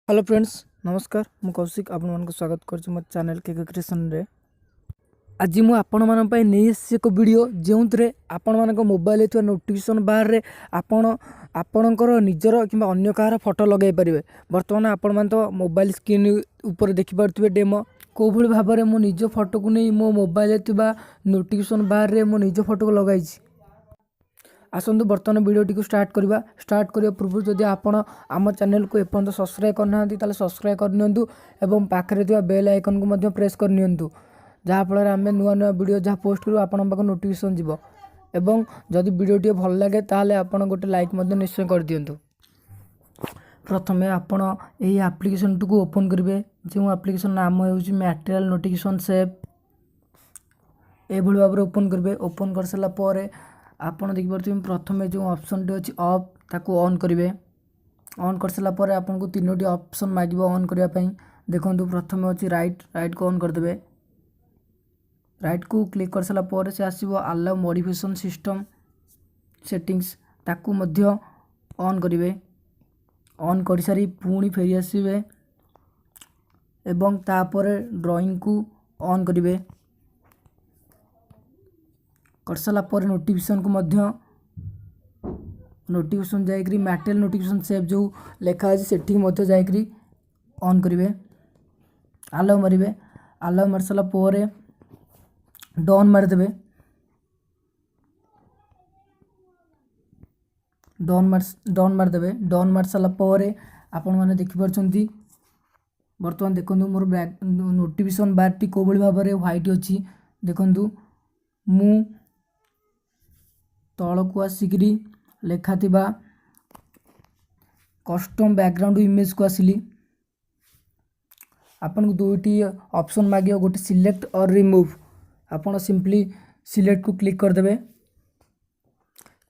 Hello friends नमस्कार मु कौशिक आपण मानक स्वागत करछि मो चैनल के क्रिएशन रे। आज मु आपण मान पय नै एक वीडियो जेउतरे आपण मानक मोबाइल एथवा नोटिफिकेशन बार रे आपणकर निजर किंबा अन्य कार फोटो लगाई परिबे। वर्तमान आपण मान तो मोबाइल स्क्रीन ऊपर देखि पारथिबे डेमो को भली भाबरे मो निज फोटो को नै मो मोबाइल एथवा नोटिफिकेशन बार रे मो निज फोटो को लगाइछि। आसतु बर्तमान वीडियो को स्टार्ट करने पूर्व जदि आपण आम चैनल को एपर्यंत सब्सक्राइब करना ताले सब्सक्राइब करनियंतु एवं पाखरे थिबा बेल आइकन को मध्य प्रेस करनियंतु जहाँ फल आम नुआ नुआ वीडियो जहाँ पोस्ट करूँ आपण पाक नोटिफिकेशन जीव एवं जदि वीडियो भल लगे ताले आपण गोटे लाइक मध्य निश्चय कर दियंतु। प्रथमे आपण एही एप्लिकेशन को ओपन करेंगे जो एप्लिकेशन नाम होउछि मटेरियल नोटिफिकेशन सेव ए भली भाबरे ओपन करेंगे। ओपन कर सारा पर आपन देख पार्थिबे प्रथमे जो ऑप्शन टी अछि ऑफ ताको ऑन करेंगे। ऑन कर सारा पर आपन को तीनोटी ऑप्शन मागिबो ऑन करिया पई। देखंतु प्रथमे अछि राइट को ऑन कर देबे। राइट को क्लिक कर सारा पर से आसीबो अलाउ मॉडिफिकेशन सिस्टम सेटिंग्स ताको मध्य ऑन करेंगे। ऑन कर सारी पुणी फेरी आसीबे एवं तापर ड्राइंग को ऑन करेंगे। कर सारा पर नोटिफिकेशन को मध्य नोटिफिकेशन जाइकरी मटेरियल नोटिफिकेशन सेव जो लेखा अछि सेठी मध्य जाइकरी ऑन करेंगे। अलाउ मारिबे। अलाउ मार सारा पर डन मार देबे। डन मार सारा पर आपण माने देखि परछंती वर्तमान देखंतु मोर बैक नोटिफिकेशन बार टी को बळी भाबरे व्हाइट अछि। देखंतु मु तल को आसिकरी लेखा थिबा कस्टम बैकग्राउंड इमेज को आसिली। आपन को दुईटी ऑप्शन मागियो गोटे सिलेक्ट और रिमूव। आपन सिंपली सिलेक्ट को क्लिक कर देबे।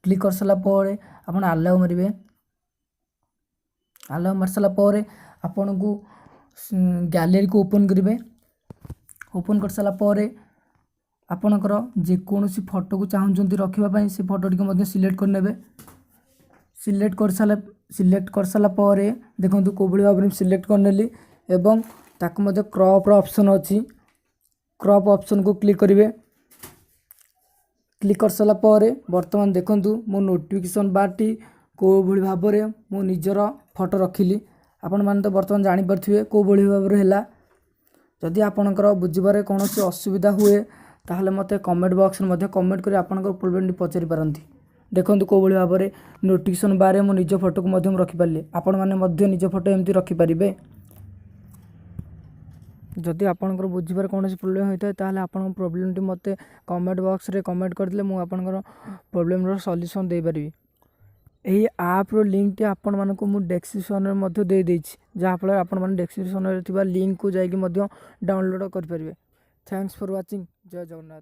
क्लिक कर साला पर आपन अलाउ मारिबे। अलाउ मार साला पर आपन को गैलरी को ओपन करिवे। ओपन कर साला पर आपणकर जेकोसी फोटो को चाहते रखापी से फोटोटी को सिलेक्ट करने। सिलेक्ट कर सारा पर देखो कौ भाव में सिलेक्ट करनेली एवं ताकू क्रॉप ऑप्शन अच्छी क्रॉप ऑप्शन को क्लिक करेंगे। क्लिक कर सारा पर वर्तमान देखूँ मो नोटिफिकेशन बार टी कौ भाव में मो निजर फोटो रखिली। आपण मैंने तो बर्तमान जानीपे कौ भाव है। जदि आपणकर बुझे कौन असुविधा हुए ताहले मते कमेंट बॉक्स में कमेंट कर आपनकर प्रॉब्लम पचारि पारंती। देखंतु को भली भाव में नोटिफिकेशन बारे मो निज फोटो को रखि पारली। आपण माने मध्य निज फोटो एमती रखि पारिबे। जदि आपनकर बुझिबार कौन प्रॉब्लम होता है ताहले आपन प्रॉब्लम टी मते कमेंट बॉक्स रे कमेंट कर दिले मु आपनकर प्रॉब्लम रो सॉल्यूशन दे पारिबी। एही ऐप रो लिंक टी आपन मानको मु डिस्क्रिप्शन रे मध्य दे देछि जहाँ फल आपन माने डिस्क्रिप्शन रे थिबा लिंक को जाई कि मध्य डाउनलोड कर पारिबे। Thanks for watching. जय जगन्नाथ।